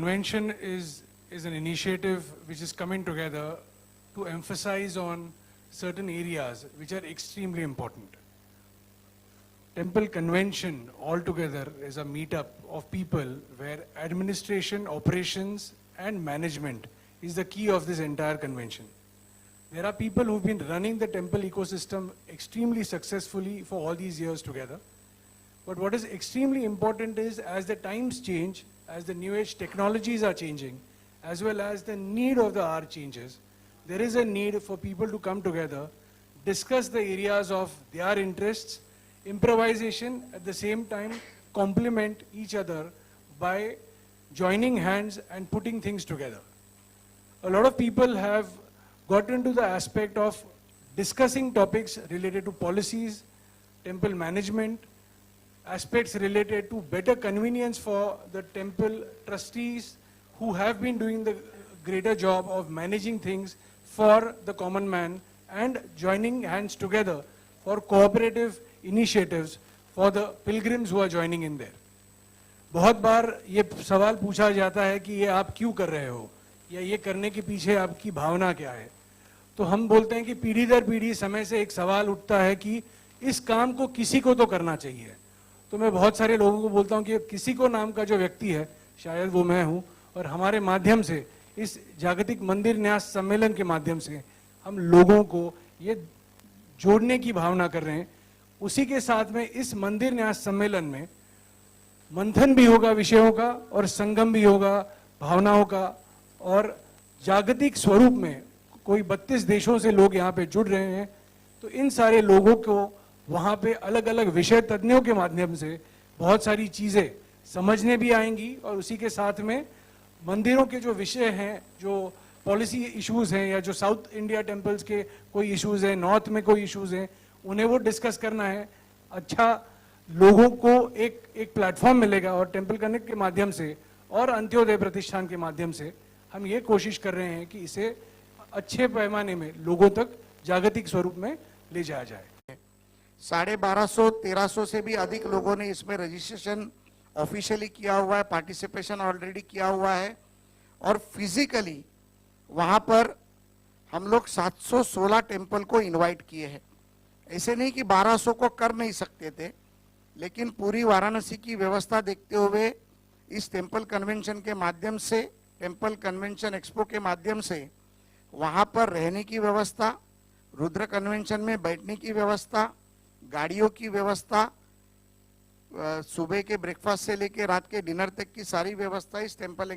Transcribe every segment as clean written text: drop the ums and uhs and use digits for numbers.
convention is an initiative which is coming together to emphasize on certain areas which are extremely important. Temple Convention altogether is a meetup of people where administration, operations and management is the key of this entire convention. There are people who've been running the temple ecosystem extremely successfully for all these years together. But what is extremely important is, as the times change, as the new age technologies are changing, as well as the need of the hour changes, there is a need for people to come together, discuss the areas of their interests, improvisation, at the same time complement each other by joining hands and putting things together. A lot of people have got into the aspect of discussing topics related to policies, temple management, aspects related to better convenience for the temple trustees who have been doing the greater job of managing things for the common man, and joining hands together for cooperative initiatives for the pilgrims who are joining in there. बहुत बार ये सवाल पूछा जाता है कि ये आप क्यों कर रहे हो, या ये करने के पीछे आपकी भावना क्या है। तो हम बोलते हैं कि पीढ़ी दर पीढ़ी समय से एक सवाल उठता है कि इस काम को किसी को तो करना चाहिए। तो मैं बहुत सारे लोगों को बोलता हूं कि किसी को नाम का जो व्यक्ति है, शायद वो मैं हूं, और हमारे माध्यम से, इस जागतिक मंदिर न्यास सम्मेलन के माध्यम से हम लोगों को ये जोड़ने की भावना कर रहे हैं। उसी के साथ में इस मंदिर न्यास सम्मेलन में मंथन भी होगा विषयों का, और संगम भी होगा भावनाओं का, और जागतिक स्वरूप में कोई 32 देशों से लोग यहाँ पे जुड़ रहे हैं। तो इन सारे लोगों को वहाँ पे अलग अलग विषय तज्ञों के माध्यम से बहुत सारी चीज़ें समझने भी आएंगी, और उसी के साथ में मंदिरों के जो विषय हैं, जो पॉलिसी इश्यूज हैं, या जो साउथ इंडिया टेम्पल्स के कोई इश्यूज हैं, नॉर्थ में कोई इश्यूज हैं, उन्हें वो डिस्कस करना है। अच्छा, लोगों को एक प्लेटफॉर्म मिलेगा, और टेम्पल कनेक्ट के माध्यम से और अंत्योदय प्रतिष्ठान के माध्यम से हम ये कोशिश कर रहे हैं कि इसे अच्छे पैमाने में लोगों तक जागतिक स्वरूप में ले जाया जाए। 1250-1300 से भी अधिक लोगों ने इसमें रजिस्ट्रेशन ऑफिशियली किया हुआ है, पार्टिसिपेशन ऑलरेडी किया हुआ है, और फिजिकली वहां पर हम लोग 716 टेम्पल को इनवाइट किए हैं। ऐसे नहीं कि 1200 को कर नहीं सकते थे, लेकिन पूरी वाराणसी की व्यवस्था देखते हुए इस टेम्पल कन्वेंशन के माध्यम से, टेम्पल कन्वेंशन एक्सपो के माध्यम से वहां पर रहने की व्यवस्था, रुद्र कन्वेंशन में बैठने की व्यवस्था, गाड़ियों की व्यवस्था, सुबह के ब्रेकफास्ट से लेकर रात के डिनर तक की सारी व्यवस्था इस टेम्पल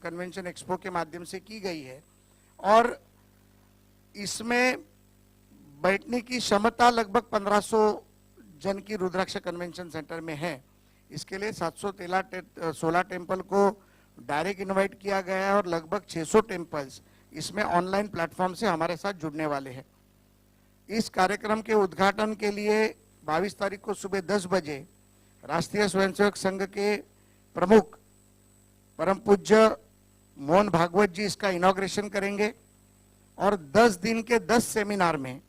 कन्वेंशन एक्सपो के माध्यम से की गई है। और इसमें बैठने की क्षमता लगभग 1500 जन की रुद्राक्ष कन्वेंशन सेंटर में है। इसके लिए 716 टेम्पल को डायरेक्ट इनवाइट किया गया है, और लगभग 600 टेम्पल्स इसमें ऑनलाइन प्लेटफॉर्म से हमारे साथ जुड़ने वाले हैं। इस कार्यक्रम के उद्घाटन के लिए 22 तारीख को सुबह 10 बजे राष्ट्रीय स्वयंसेवक संघ के प्रमुख परम पूज्य मोहन भागवत जी इसका इनॉग्रेशन करेंगे, और 10 दिन के 10 सेमिनार में,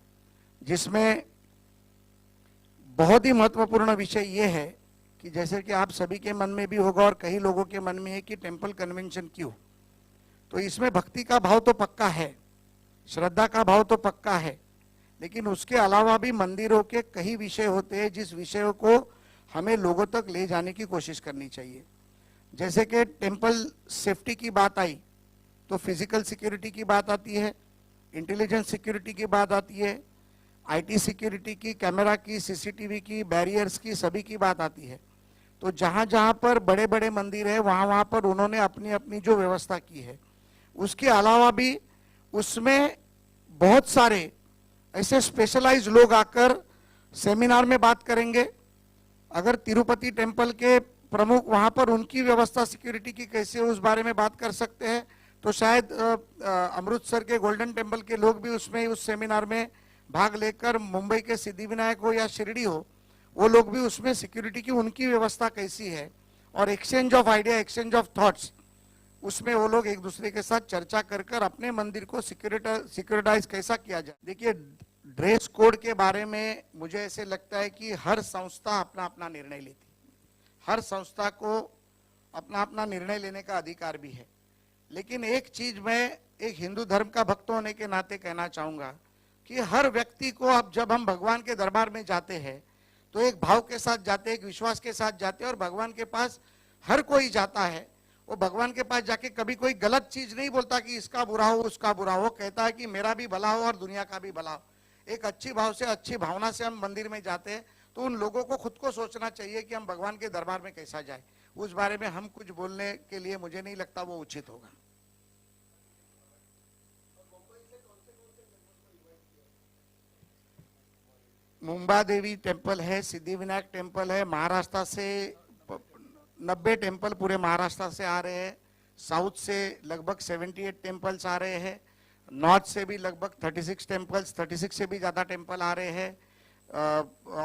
जिसमें बहुत ही महत्वपूर्ण विषय ये है कि जैसे कि आप सभी के मन में भी होगा और कई लोगों के मन में है कि टेम्पल कन्वेंशन क्यों, तो इसमें भक्ति का भाव तो पक्का है, श्रद्धा का भाव तो पक्का है, लेकिन उसके अलावा भी मंदिरों के कई विषय होते हैं जिस विषयों को हमें लोगों तक ले जाने की कोशिश करनी चाहिए। जैसे कि टेम्पल सेफ्टी की बात आई तो फिजिकल सिक्योरिटी की बात आती है, इंटेलिजेंस सिक्योरिटी की बात आती है, आईटी सिक्योरिटी की, कैमरा की, सीसीटीवी की, बैरियर्स की, सभी की बात आती है। तो जहाँ जहाँ पर बड़े बड़े मंदिर है वहाँ वहाँ पर उन्होंने अपनी अपनी जो व्यवस्था की है, उसके अलावा भी उसमें बहुत सारे ऐसे स्पेशलाइज लोग आकर सेमिनार में बात करेंगे। अगर तिरुपति टेम्पल के प्रमुख वहाँ पर उनकी व्यवस्था सिक्योरिटी की कैसे उस बारे में बात कर सकते हैं, तो शायद अमृतसर के गोल्डन टेम्पल के लोग भी उसमें उस सेमिनार में भाग लेकर, मुंबई के सिद्धिविनायक हो या शिरडी हो, वो लोग भी उसमें सिक्योरिटी की उनकी व्यवस्था कैसी है, और exchange of idea, exchange of thoughts, उसमें वो लोग एक दूसरे के साथ चर्चा कर कर अपने मंदिर को सिक्योरिटाइज कैसा किया जाए। देखिए, ड्रेस कोड के बारे में मुझे ऐसे लगता है कि हर संस्था अपना अपना निर्णय लेती है। हर संस्था को अपना अपना निर्णय लेने का अधिकार भी है। लेकिन एक चीज मैं एक हिंदू धर्म का भक्त होने के नाते कहना चाहूंगा कि हर व्यक्ति को अब जब हम भगवान के दरबार में जाते हैं तो एक भाव के साथ जाते हैं, एक विश्वास के साथ जाते हैं, और भगवान के पास हर कोई जाता है। वो भगवान के पास जाके कभी कोई गलत चीज नहीं बोलता कि इसका बुरा हो उसका बुरा हो, कहता है कि मेरा भी भला हो और दुनिया का भी भला हो। एक अच्छी भाव से, अच्छी भावना से हम मंदिर में जाते हैं। तो उन लोगों को खुद को सोचना चाहिए कि हम भगवान के दरबार में कैसा जाए। उस बारे में हम कुछ बोलने के लिए मुझे नहीं लगता वो उचित होगा। मुंबा देवी टेम्पल है, सिद्धिविनायक टेम्पल है। महाराष्ट्र से 90 टेम्पल पूरे महाराष्ट्र से आ रहे हैं। साउथ से लगभग 78 टेम्पल्स आ रहे हैं। नॉर्थ से भी लगभग 36 टेम्पल्स, 36 से भी ज़्यादा टेम्पल आ रहे हैं।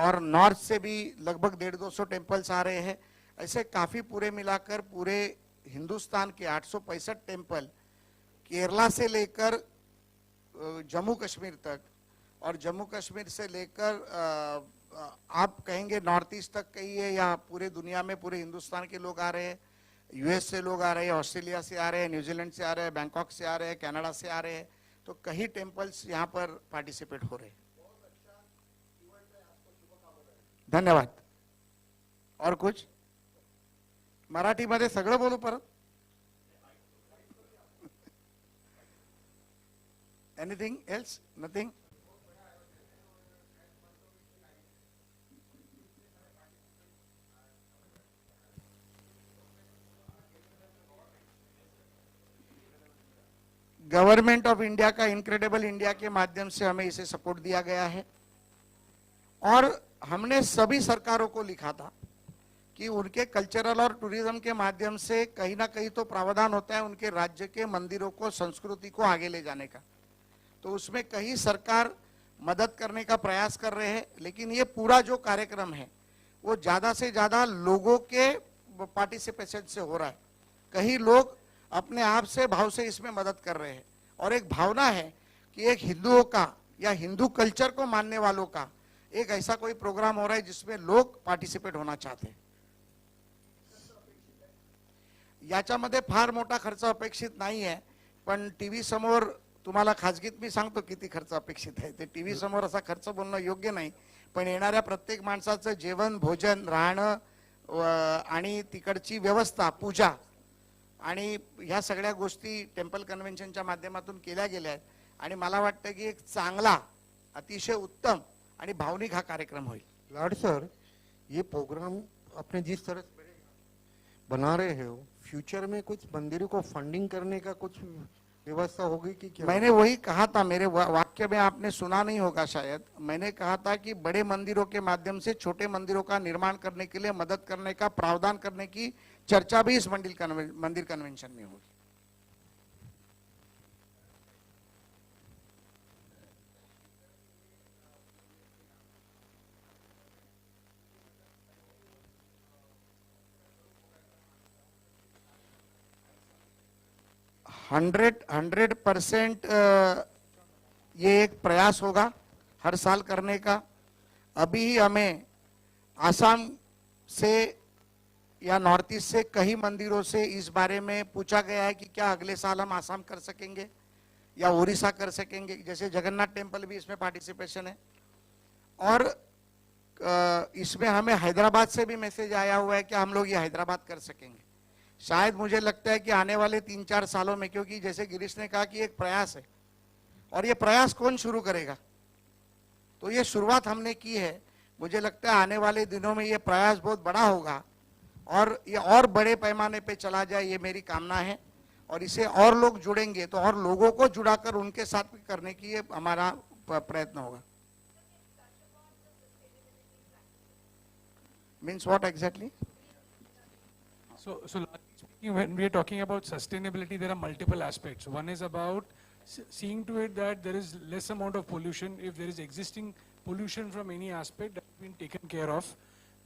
और नॉर्थ से भी लगभग 150-200 टेम्पल्स आ रहे हैं। ऐसे काफ़ी पूरे मिलाकर पूरे हिंदुस्तान के 865 टेम्पल, केरला से लेकर जम्मू कश्मीर तक, और जम्मू कश्मीर से लेकर आप कहेंगे नॉर्थ ईस्ट तक कहिए, या पूरे दुनिया में पूरे हिंदुस्तान के लोग आ रहे हैं। यूएस से लोग आ रहे हैं, ऑस्ट्रेलिया से आ रहे हैं, न्यूजीलैंड से आ रहे हैं, बैंकॉक से आ रहे हैं, कनाडा से आ रहे हैं। तो कई टेम्पल्स यहाँ पर पार्टिसिपेट हो रहे हैं। धन्यवाद। और कुछ मराठीमध्ये सगळं बोलू परत? Anything else? Nothing? Government of India का इनक्रेडिबल इंडिया के माध्यम से हमें इसे सपोर्ट दिया गया है, और हमने सभी सरकारों को लिखा था कि उनके कल्चरल और टूरिज्म के माध्यम से कहीं ना कहीं तो प्रावधान होता है उनके राज्य के मंदिरों को, संस्कृति को आगे ले जाने का। तो उसमें कहीं सरकार मदद करने का प्रयास कर रहे हैं, लेकिन ये पूरा जो कार्यक्रम है वो ज़्यादा से ज़्यादा लोगों के पार्टिसिपेशन से हो रहा है। कहीं लोग अपने आप से भाव से इसमें मदद कर रहे हैं, और एक भावना है कि एक हिंदुओं का या हिंदू कल्चर को मानने वालों का एक ऐसा कोई प्रोग्राम हो रहा है जिसमें लोग पार्टिसिपेट होना चाहते हैं। याच्यामध्ये फार मोठा खर्च अपेक्षित नाही आहे, पण टीव्ही समोर तुम्हाला खाजगीत मी सांगतो किती खर्च अपेक्षित आहे। ते टीव्ही समोर असा खर्च बोलणं योग्य नाही, पण येणाऱ्या प्रत्येक माणसाचं जेवण, भोजन, राहणं आणि तिकडची व्यवस्था, पूजा आणि ह्या सगळ्या गोष्टी टेम्पल कन्व्हेन्शनच्या माध्यमातून केल्या गेल्या आहेत, आणि मला वाटतं की एक चांगला, अतिशय उत्तम आणि भावनिक हा कार्यक्रम होईल। लाड सर, ये प्रोग्राम आपने जिस तरह से बना रहे हो, फ्यूचर में कुछ मंदिरों को फंडिंग करने का कुछ व्यवस्था होगी कि क्या? मैंने वही कहा था, मेरे वाक्य में आपने सुना नहीं होगा शायद। मैंने कहा था कि बड़े मंदिरों के माध्यम से छोटे मंदिरों का निर्माण करने के लिए मदद करने का प्रावधान करने की चर्चा भी इस मंदिर कन्वेंशन में होगी। हंड्रेड परसेंट ये एक प्रयास होगा हर साल करने का। अभी ही हमें आसाम से या नॉर्थ ईस्ट से कई मंदिरों से इस बारे में पूछा गया है कि क्या अगले साल हम आसाम कर सकेंगे या उड़ीसा कर सकेंगे। जैसे जगन्नाथ टेम्पल भी इसमें पार्टिसिपेशन है, और इसमें हमें हैदराबाद से भी मैसेज आया हुआ है कि हम लोग ये हैदराबाद कर सकेंगे। शायद मुझे लगता है कि आने वाले 3-4 सालों में, क्योंकि जैसे गिरीश ने कहा कि एक प्रयास है, और ये प्रयास कौन शुरू करेगा, तो ये शुरुआत हमने की है। मुझे लगता है आने वाले दिनों में ये प्रयास बहुत बड़ा होगा और ये और बड़े पैमाने पे चला जाए, ये मेरी कामना है। और इसे और लोग जुड़ेंगे तो और लोगों को जुड़ाकर उनके साथ करने की ये हमारा प्रयत्न होगा। Means what exactly? So largely speaking, when we are talking about sustainability, there are multiple aspects. One is about seeing to it that there is less amount of pollution. If there is existing pollution from any aspect, that has been taken care of.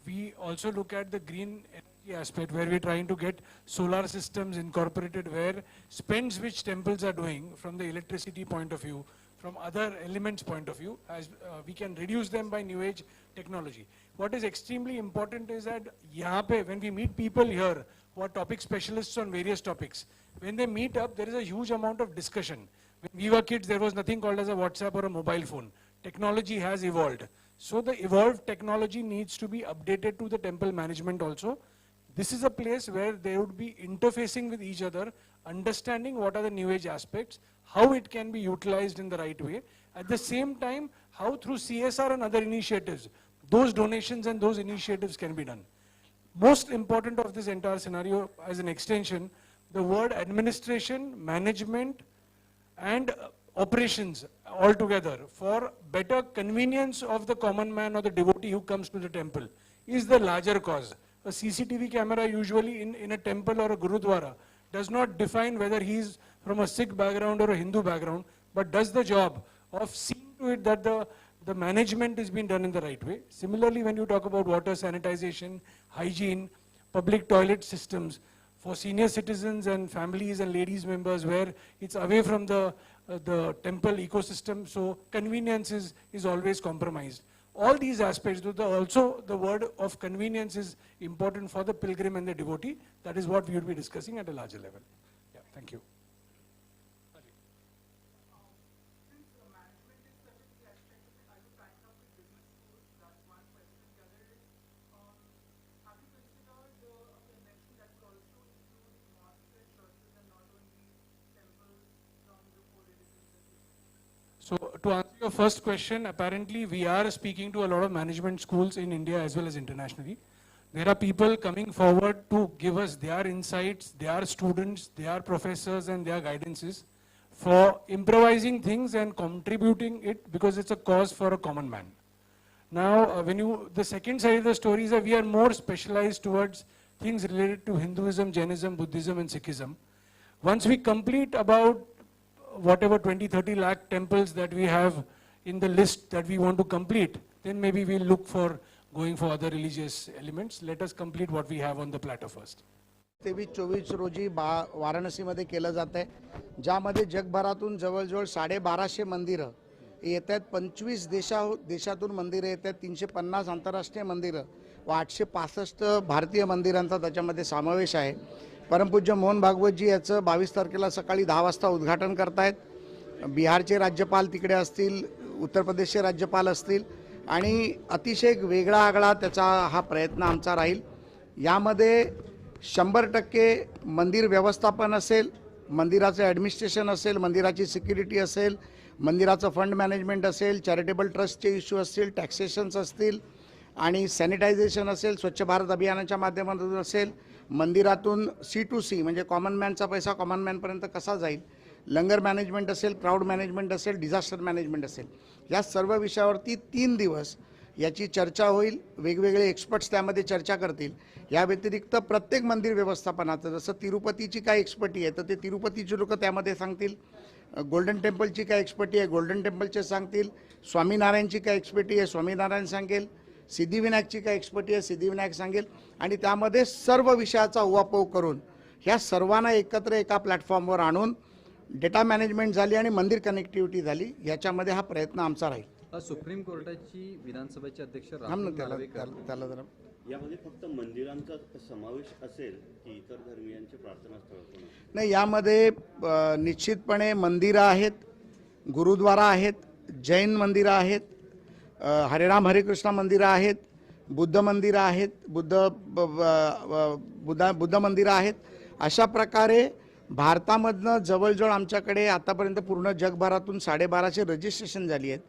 We also look at the green energy aspect, where we are trying to get solar systems incorporated, where spends which temples are doing from the electricity point of view, from other elements point of view, as we can reduce them by new age technology. What is extremely important is that यहाँ पे when we meet people here who who are topic specialists on various topics. When they meet up, there is a huge amount of discussion. When we were kids, there was nothing called as a WhatsApp or a mobile phone. Technology has evolved. So the evolved technology needs to be updated to the temple management also. This is a place where they would be interfacing with each other, understanding what are the new age aspects, how it can be utilized in the right way. At the same time, how through CSR and other initiatives, those donations and those initiatives can be done. Most important of this entire scenario as an extension, the word administration, management and operations altogether for better convenience of the common man or the devotee who comes to the temple is the larger cause. A CCTV camera usually in a temple or a Gurudwara does not define whether he is from a Sikh background or a Hindu background, but does the job of seeing to it that the management is being done in the right way. Similarly, when you talk about water sanitization, hygiene, public toilet systems for senior citizens and families and ladies members where it's away from the temple ecosystem, so convenience is always compromised. All these aspects, also the word of convenience is important for the pilgrim and the devotee. That is what we will be discussing at a larger level. Yeah, thank you. So to answer your first question, apparently we are speaking to a lot of management schools in India as well as internationally. There are people coming forward to give us their insights, their students, their professors and their guidances for improvising things and contributing it because it's a cause for a common man. Now, the second side of the story is that we are more specialized towards things related to Hinduism, Jainism, Buddhism and Sikhism. Once we complete about whatever 20-30 lakh temples that we have in the list that we want to complete, then maybe we'll look for going for other religious elements. Let us complete what we have on the platter first. 23-24 रोजी वाराणसीमध्ये केलं जात आहे, ज्यामध्ये जगभरातून जवळजवळ 1250 मंदिरं येत आहेत, 25 देशातून मंदिरं येत आहेत, 350 आंतरराष्ट्रीय मंदिरं व 865 भारतीय मंदिरांचा त्याच्यामध्ये समावेश आहे. परमपूज्य मोहन भागवतजी याचं 22 तारखेला सकाळी 10 वाजता उद्घाटन करतायत. बिहारचे राज्यपाल तिकडे असतील, उत्तर प्रदेशचे राज्यपाल असतील आणि अतिशय एक वेगळा आगळा त्याचा हा प्रयत्न आमचा राहील. यामध्ये 100% मंदिर व्यवस्थापन असेल, मंदिराचं ॲडमिनिस्ट्रेशन असेल, मंदिराची सिक्युरिटी असेल, मंदिराचं फंड मॅनेजमेंट असेल, चॅरिटेबल ट्रस्टचे इश्यू असतील, टॅक्सेशन्स असतील आणि सॅनिटायझेशन असेल, स्वच्छ भारत अभियानाच्या माध्यमातून असेल, मंदिरातून C2C म्हणजे कॉमन मॅनचा पैसा कॉमन मॅनपर्यंत कसा जाईल, लंगर मॅनेजमेंट असेल, क्राऊड मॅनेजमेंट असेल, डिझास्टर मॅनेजमेंट असेल, या सर्व विषयावरती 3 दिवस याची चर्चा होईल. वेगवेगळे एक्सपर्ट्स त्यामध्ये चर्चा करतील. या व्यतिरिक्त प्रत्येक मंदिर व्यवस्थापनाचं जसं तिरुपतीची काय एक्सपर्टी आहे तर ते तिरुपतीचे लोक त्यामध्ये सांगतील, गोल्डन टेम्पलची काय एक्सपर्टी आहे गोल्डन टेम्पलचे सांगतील, स्वामीनारायणची काय एक्सपर्टी आहे स्वामीनारायण सांगेल, सिद्धिविनायकची काय एक्सपर्टी आहे सिद्धिविनायक सांगेल आणि त्यामध्ये सर्व विषयाचा उहापोह करून ह्या सर्वांना एकत्र एका प्लॅटफॉर्मवर आणून डेटा मॅनेजमेंट झाली आणि मंदिर कनेक्टिव्हिटी झाली. याच्यामध्ये हा प्रयत्न आमचा राहील. सुप्रीम कोर्टाची विधानसभेचे अध्यक्ष त्याला जरा यामध्ये फक्त मंदिरांचा समावेश असेल की इतर धर्मियांचे प्रार्थनास्थळ? नाही, यामध्ये निश्चितपणे मंदिरं आहेत, गुरुद्वारा आहेत, जैन मंदिरं आहेत, हरेराम हरेकृष्ण मंदिरं आहेत, बुद्ध मंदिरं आहेत, बुद्ध मंदिरं आहेत. अशा प्रकारे भारतामधनं जवळजवळ आमच्याकडे आतापर्यंत पूर्ण जगभरातून 1250 रजिस्ट्रेशन झाली आहेत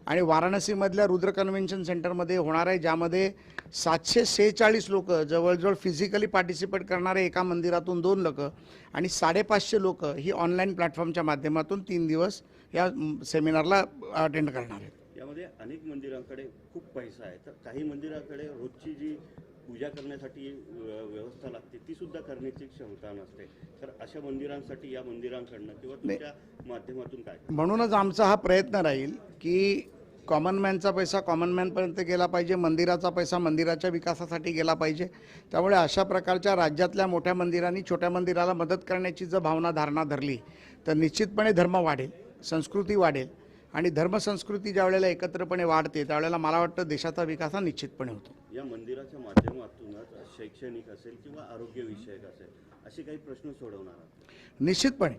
आणि वाराणसीमधल्या रुद्र कन्व्हेन्शन सेंटरमध्ये होणार आहे, ज्यामध्ये 746 लोक जवळजवळ फिजिकली पार्टिसिपेट करणारे, एका मंदिरातून 2 लोक आणि 550 लोक ही ऑनलाईन प्लॅटफॉर्मच्या माध्यमातून 3 दिवस या सेमिनारला अटेंड करणार आहेत. यामध्ये अनेक मंदिरांकडे खूप पैसा आहे, तर काही मंदिरांकडे रोजची जी पूजा करण्यासाठी व्यवस्था लागते ती सुद्धा करण्याची क्षमता नसते. तर अशा मंदिरांसाठी या मंदिरांकडनं किंवा तुमच्या माध्यमातून काय? म्हणूनच आमचा हा प्रयत्न राहील की कॉमन मॅनचा पैसा कॉमन मॅनपर्यंत गेला पाहिजे, मंदिराचा पैसा मंदिराच्या विकासासाठी गेला पाहिजे. त्यामुळे अशा प्रकारच्या राज्यातल्या मोठ्या मंदिरांनी छोट्या मंदिराला मदत करण्याची जर भावना धारणा धरली तर निश्चितपणे धर्म वाढेल, संस्कृती वाढेल आणि धर्मसंस्कृती ज्या वेळेला एकत्रपणे वाढते त्यावेळेला मला वाटतं देशाचा विकास हा निश्चितपणे होतो. या मंदिराच्या माध्यमातूनच शैक्षणिक असेल किंवा आरोग्य विषयक असेल असे काही प्रश्न सोडवणार आहात? निश्चितपणे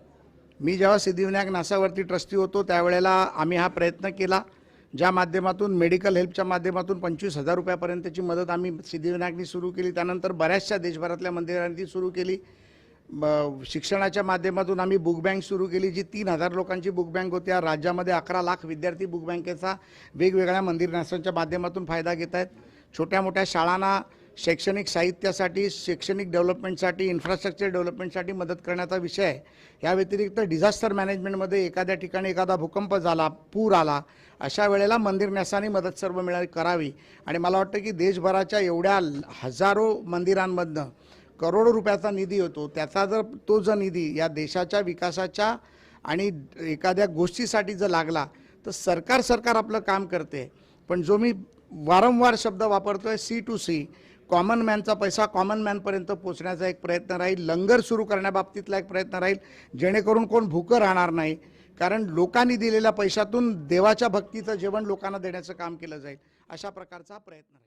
मी जेव्हा सिद्धिविनायक नासावरती ट्रस्टी होतो त्यावेळेला आम्ही हा प्रयत्न केला, ज्या माध्यमातून मेडिकल हेल्पच्या माध्यमातून 25,000 रुपयापर्यंतची मदत आम्ही सिद्धिविनायकनी सुरू केली. त्यानंतर बऱ्याचशा देशभरातल्या मंदिरांनी ती सुरू केली. शिक्षणाच्या माध्यमातून आम्ही बुक बँक सुरू केली, जी 3,000 लोकांची बुक बँक होती. या राज्यामध्ये 11 लाख विद्यार्थी बुक बँकेचा वेगवेगळ्या मंदिर न्यासांच्या माध्यमातून फायदा घेत आहेत. छोट्या मोठ्या शाळांना शैक्षणिक साहित्यासाठी, शैक्षणिक डेव्हलपमेंटसाठी, इन्फ्रास्ट्रक्चर डेव्हलपमेंटसाठी मदत करण्याचा विषय आहे. या व्यतिरिक्त डिझास्टर मॅनेजमेंटमध्ये एखाद्या ठिकाणी एखादा भूकंप झाला, पूर आला, अशा वेळेला मंदिर न्यासांनी मदत सर्व करावी. आणि मला वाटतं की देशभराच्या एवढ्या हजारो मंदिरांमधनं करोडो रुपयाचा निधी होतो, त्याचा जर तो जो निधी या देशाच्या विकासाच्या आणि एखाद्या गोष्टीसाठी जर लागला तर सरकार आपलं काम करते. पण जो मी वारंवार शब्द वापरतोय, सी टू सी, कॉमन मॅनचा पैसा कॉमन मॅनपर्यंत पोहोचण्याचा एक प्रयत्न राहील. लंगर सुरू करण्याबाबतीतला एक प्रयत्न राहील, जेणेकरून कोण भूकं राहणार नाही. कारण लोकांनी दिलेल्या पैशातून देवाच्या भक्तीचं जेवण लोकांना देण्याचं काम केलं जाईल, अशा प्रकारचा प्रयत्न राहील.